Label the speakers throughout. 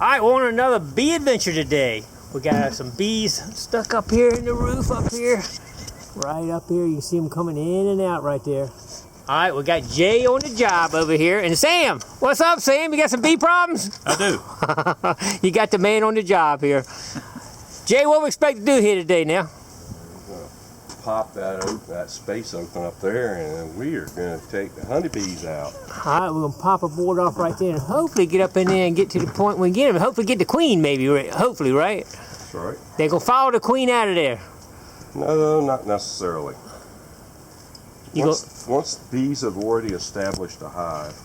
Speaker 1: Alright, we're on another bee adventure today. We got some bees stuck up here in the roof up here. Right up here, you can see them coming in and out right there. Alright, we got Jay on the job over here. And Sam, what's up, Sam? You got some bee problems?
Speaker 2: I do.
Speaker 1: You got the man on the job here. Jay, what we expect to do here today now?
Speaker 3: Pop that space open up there, and we are going to take the honeybees out.
Speaker 1: All right, we're going to pop a board off right there and hopefully get up in there and get to the point we get them. Hopefully get the queen maybe, hopefully, right?
Speaker 3: That's right.
Speaker 1: They're going to follow the queen out of there.
Speaker 3: No, not necessarily. Once bees have already established a hive,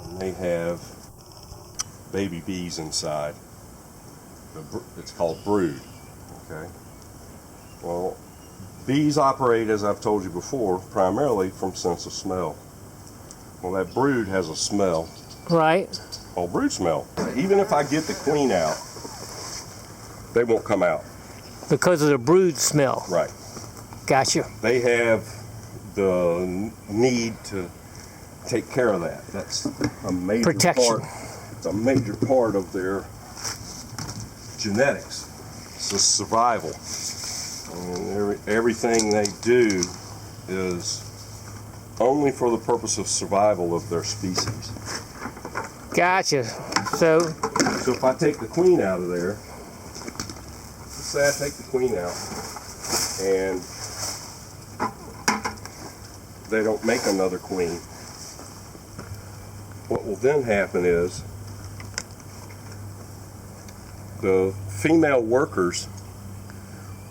Speaker 3: and they have baby bees inside, it's called brood, okay? Well, bees operate, as I've told you before, primarily from sense of smell. Well, that brood has a smell.
Speaker 1: Right.
Speaker 3: Called brood smell. Even if I get the queen out, they won't come out.
Speaker 1: Because of the brood smell.
Speaker 3: Right.
Speaker 1: Gotcha.
Speaker 3: They have the need to take care of that. That's a major
Speaker 1: protection.
Speaker 3: It's a major part of their genetics. It's a survival. And everything they do is only for the purpose of survival of their species.
Speaker 1: Gotcha. So
Speaker 3: if I take the queen out of there, let's say I take the queen out and they don't make another queen, what will then happen is the female workers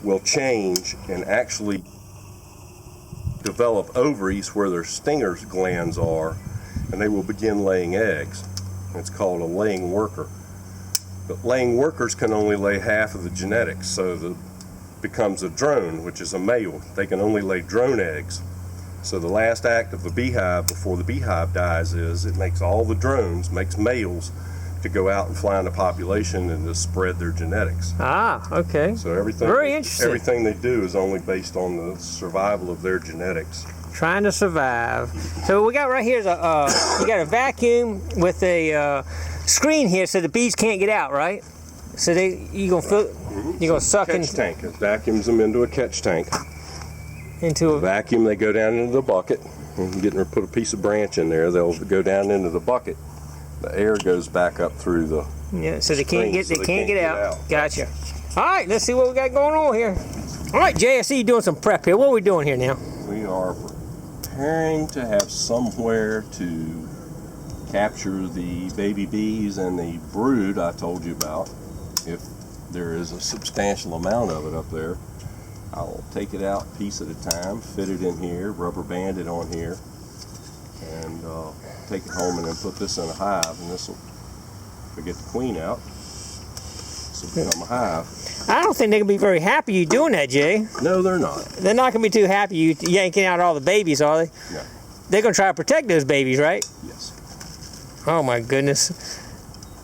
Speaker 3: will change and actually develop ovaries where their stingers glands are, and they will begin laying eggs. It's called a laying worker. But laying workers can only lay half of the genetics, so it becomes a drone, which is a male. They can only lay drone eggs. So the last act of the beehive before the beehive dies is it makes all the drones, makes males, to go out and fly in the population and to spread their genetics.
Speaker 1: Ah, okay.
Speaker 3: So everything,
Speaker 1: very interesting.
Speaker 3: Everything they do is only based on the survival of their genetics.
Speaker 1: Trying to survive. So what we got right here is we got a vacuum with a screen here, so the bees can't get out, right? So you're gonna suck
Speaker 3: catch tank. It vacuums them into a catch tank.
Speaker 1: Into a
Speaker 3: vacuum. They go down into the bucket. And getting her put a piece of branch in there. They'll go down into the bucket. The air goes back up through the
Speaker 1: so they can't get out. Gotcha. All right, let's see what we got going on here. All right, Jay, I see you doing some prep here. What are we doing here now?
Speaker 3: We are preparing to have somewhere to capture the baby bees and the brood I told you about. If there is a substantial amount of it up there, I'll take it out piece at a time, fit it in here, rubber band it on here, and take it home and then put this in a hive, and this will, if we get the queen out, this will become a hive.
Speaker 1: I don't think they're going to be very happy you doing that, Jay.
Speaker 3: No, they're not.
Speaker 1: They're not going to be too happy you yanking out all the babies, are they?
Speaker 3: No.
Speaker 1: They're going to try to protect those babies, right?
Speaker 3: Yes.
Speaker 1: Oh, my goodness.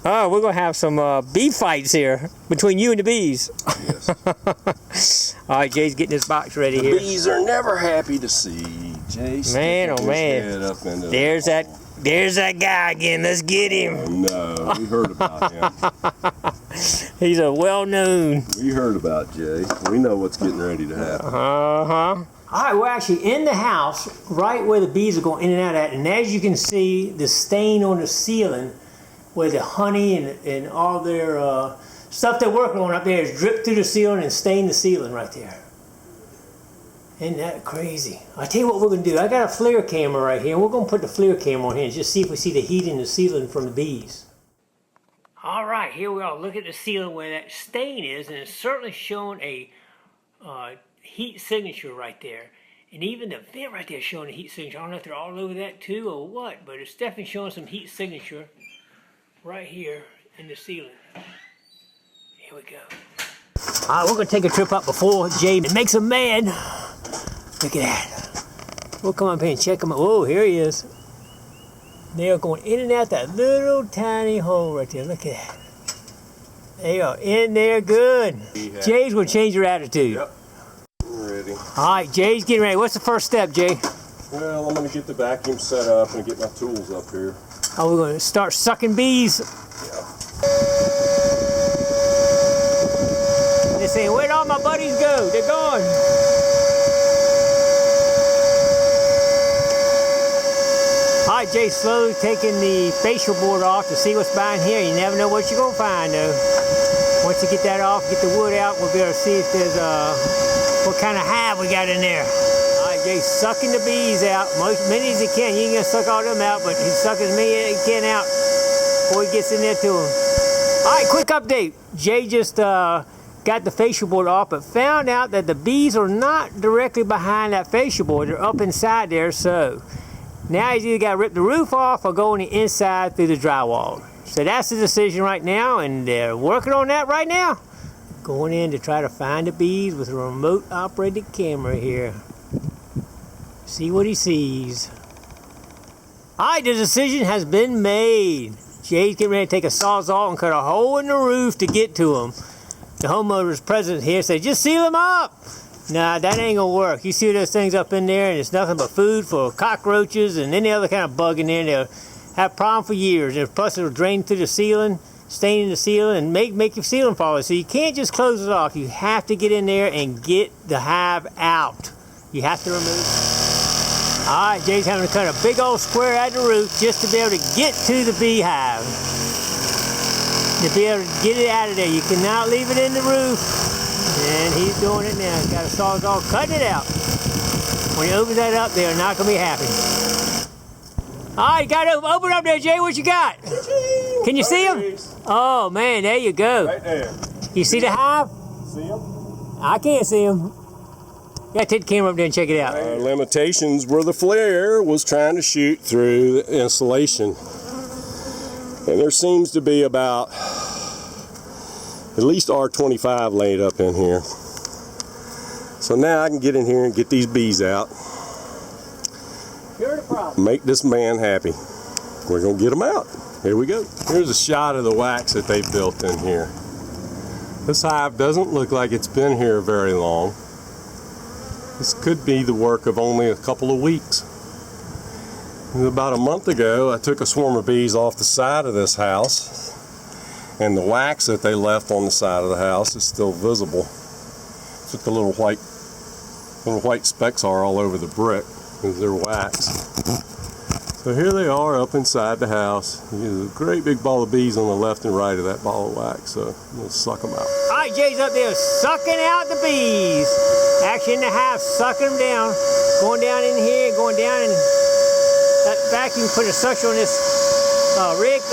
Speaker 1: Oh, we're going to have some bee fights here between you and the bees.
Speaker 3: Yes.
Speaker 1: All right, Jay's getting his box ready here.
Speaker 3: The bees are never happy to see Jay.
Speaker 1: Man, oh man. There's that guy again. Let's get him.
Speaker 3: Oh, no, we heard about him.
Speaker 1: He's a well-known.
Speaker 3: We heard about Jay. We know what's getting ready to happen.
Speaker 1: All right, we're actually in the house, right where the bees are going in and out at. And as you can see, the stain on the ceiling, where the honey and all their stuff they're working on up there is dripped through the ceiling and stained the ceiling right there. Isn't that crazy? I tell you what we're going to do. I got a FLIR camera right here, and we're going to put the FLIR camera on here and just see if we see the heat in the ceiling from the bees. All right, here we are. Look at the ceiling where that stain is, and it's certainly showing a heat signature right there. And even the vent right there is showing a heat signature. I don't know if they're all over that too or what, but it's definitely showing some heat signature right here in the ceiling. Here we go. All right, we're going to take a trip up before Jay makes him mad. Look at that. We'll come up here and check him out. Oh, here he is. They are going in and out that little tiny hole right there. Look at that. They are in there good. Jay's going to change your attitude.
Speaker 3: Yep. Ready.
Speaker 1: All right, Jay's getting ready. What's the first step, Jay?
Speaker 3: Well, I'm going to get the vacuum set up and get my tools up here.
Speaker 1: Oh, we're going to start sucking bees.
Speaker 3: Yeah.
Speaker 1: they're saying, where'd all my buddies go? They're gone. All right, Jay, slowly taking the facial board off to see what's behind here. You never know what you're gonna find, though. Once you get that off, get the wood out, we'll be able to see if there's what kind of hive we got in there. All right, Jay's sucking the bees out, many as he can. You ain't gonna suck all them out, but he's sucking as many as he can out before he gets in there to them. All right, quick update. Jay just got the facial board off, but found out that the bees are not directly behind that facial board. They're up inside there, so now he's either got to rip the roof off or go on the inside through the drywall. So that's the decision right now, and they're working on that right now. Going in to try to find the bees with a remote operated camera here. See what he sees. All right, the decision has been made. Jay's getting ready to take a sawzall and cut a hole in the roof to get to them. The homeowner's president here said, just seal them up. Nah, that ain't gonna work. You see those things up in there and it's nothing but food for cockroaches and any other kind of bug in there, and they'll have a problem for years. And plus it'll drain through the ceiling, stain in the ceiling, and make your ceiling fall. So you can't just close it off. You have to get in there and get the hive out. You have to remove it. All right, Jay's having to cut a big old square out of the roof just to be able to get to the beehive. To be able to get it out of there. You cannot leave it in the roof. And he's doing it now. He's got a sawzall cutting it out. When he opens that up, they're not going to be happy. All right, you got to open up there, Jay. What you got? Can you see him? Oh, man, there you go.
Speaker 3: Right there.
Speaker 1: You see the hive?
Speaker 3: See him?
Speaker 1: I can't see him. You got to take the camera up there and check it out.
Speaker 3: Our limitations were the flare was trying to shoot through the insulation. And there seems to be about at least R25 laid up in here. So now I can get in here and get these bees out.
Speaker 1: Cure the problem.
Speaker 3: Make this man happy. We're gonna get them out. Here we go. Here's a shot of the wax that they built in here. This hive doesn't look like it's been here very long. This could be the work of only a couple of weeks. And about a month ago, I took a swarm of bees off the side of this house, and the wax that they left on the side of the house is still visible. It's what the little white specks are all over the brick, is their wax. So here they are up inside the house. There's a great big ball of bees on the left and right of that ball of wax, so we'll suck them out.
Speaker 1: All right, Jay's up there sucking out the bees. Actually in the hive, sucking them down. Going down in here, going down in that vacuum, put a suction on this rig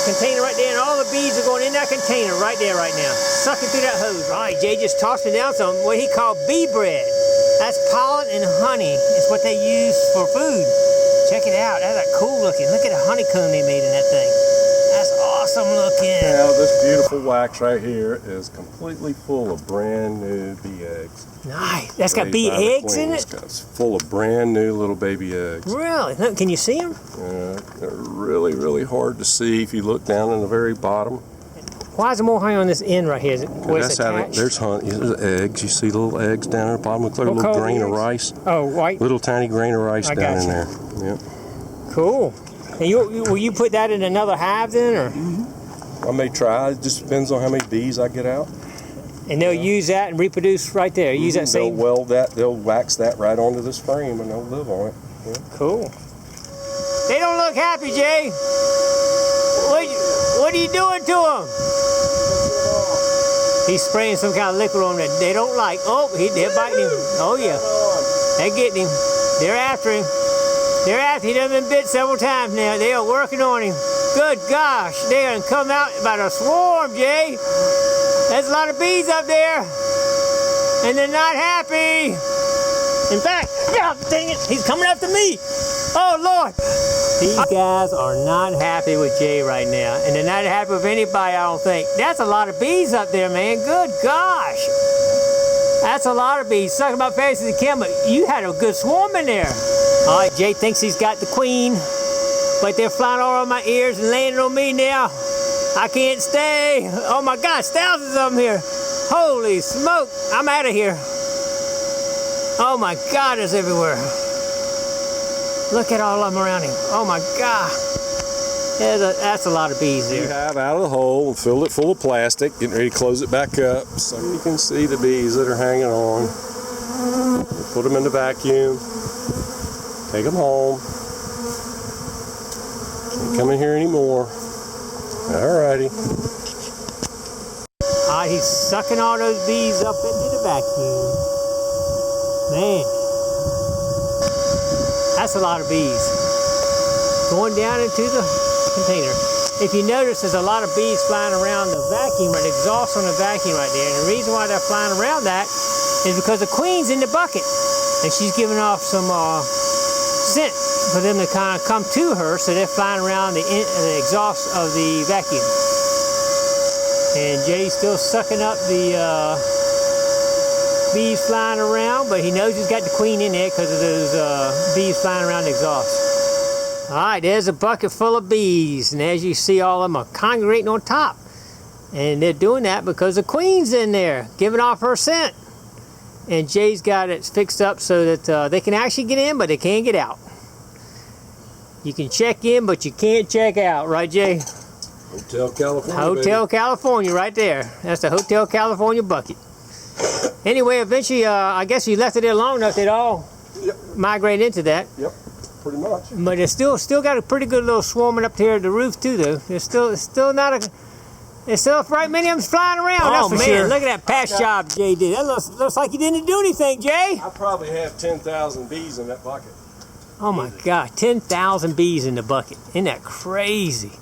Speaker 1: container right there, and all the bees are going in that container right there right now, sucking through that hose. All right, Jay just tossed me down some what he called bee bread. That's pollen and honey. It's what they use for food. Check it out. That's cool looking. Look at the honeycomb they made in that thing. That's awesome looking.
Speaker 3: Now this beautiful wax right here is completely full of brand new bee eggs.
Speaker 1: Nice. That's got bee eggs in it?
Speaker 3: It's full of brand new little baby eggs.
Speaker 1: Really? Look, can you see them?
Speaker 3: Yeah, they're really, really hard to see if you look down in the very bottom.
Speaker 1: Why is there more honey on this end right here? Is it,
Speaker 3: that's how there's honey. There's eggs. You see little eggs down at the bottom. Look like a little grain of rice.
Speaker 1: Oh, white?
Speaker 3: Little tiny grain of rice down in there. Yep.
Speaker 1: Cool. And will you put that in another hive then, or?
Speaker 3: Mm-hmm. I may try. It just depends on how many bees I get out.
Speaker 1: And they'll use that and reproduce right there. Use that same.
Speaker 3: They'll weld that. They'll wax that right onto this frame, and they'll live on it. Yeah.
Speaker 1: Cool. They don't look happy, Jay. What are you doing to them? He's spraying some kind of liquid on them that they don't like. Oh, they're biting him. Oh yeah, they're getting him. They're after him. They're after him. He's been bit several times now. They are working on him. Good gosh, they're gonna come out about a swarm, Jay. There's a lot of bees up there, and they're not happy. In fact, dang it, he's coming after me. Oh Lord. These guys are not happy with Jay right now, and they're not happy with anybody, I don't think. That's a lot of bees up there, man. Good gosh. That's a lot of bees. Talking about fast as he can, but you had a good swarm in there. All right, Jay thinks he's got the queen, but they're flying all over my ears and landing on me now. I can't stay. Oh my gosh, thousands of them here. Holy smoke, I'm out of here. Oh my God, it's everywhere. Look at all of them around him. Oh my God. That's a lot of bees
Speaker 3: You
Speaker 1: there.
Speaker 3: have out of the hole and filled it full of plastic, getting ready to close it back up so you can see the bees that are hanging on. Put them in the vacuum, take them home. Can't come in here anymore. Alrighty.
Speaker 1: Alright, he's sucking all those bees up into the vacuum. Man, that's a lot of bees going down into the container. If you notice, there's a lot of bees flying around the vacuum, or the exhaust on the vacuum right there. And the reason why they're flying around that is because the queen's in the bucket, and she's giving off some scent for them to kind of come to her, so they're flying around the exhaust of the vacuum. And Jay's still sucking up the bees flying around, but he knows he's got the queen in there because of those bees flying around the exhaust. All right, there's a bucket full of bees, and as you see, all of them are congregating on top. And they're doing that because the queen's in there, giving off her scent. And Jay's got it fixed up so that they can actually get in, but they can't get out. You can check in, but you can't check out, right, Jay?
Speaker 3: Hotel California.
Speaker 1: Hotel California, right there. That's the Hotel California bucket. Anyway, eventually, I guess you left it there long enough, they'd all migrate into that.
Speaker 3: Yep, pretty much.
Speaker 1: But it's still got a pretty good little swarming up here at the roof too, though. There's still not a. There's still right many of them flying around.
Speaker 3: Oh,
Speaker 1: that's for
Speaker 3: man,
Speaker 1: sure. Look at that patch job Jay did. That looks like he didn't do anything, Jay.
Speaker 3: I probably have 10,000 bees in that bucket.
Speaker 1: Oh my God, 10,000 bees in the bucket. Isn't that crazy?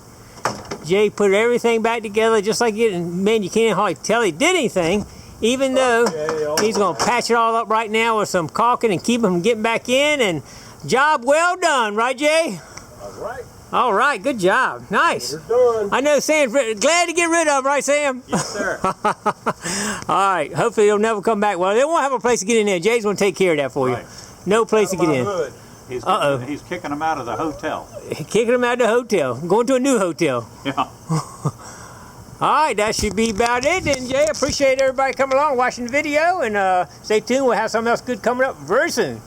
Speaker 1: Jay put everything back together just like it, and man, you can't hardly tell he did anything, even though he's going to patch it all up right now with some caulking and keep them from getting back in, and job well done, right, Jay?
Speaker 3: All right.
Speaker 1: All right, good job. Nice.
Speaker 3: We're done.
Speaker 1: I know Sam's glad to get rid of, right, Sam?
Speaker 3: Yes, sir.
Speaker 1: All right, hopefully they'll never come back. Well, they won't have a place to get in there. Jay's going to take care of that for you.
Speaker 2: Right.
Speaker 1: No place to get in.
Speaker 3: Hood.
Speaker 2: He's kicking them out of the hotel.
Speaker 1: Kicking them out of the hotel. Going to a new hotel.
Speaker 2: Yeah.
Speaker 1: All right, that should be about it then, Jay. Appreciate everybody coming along, watching the video, and stay tuned. We'll have something else good coming up very soon.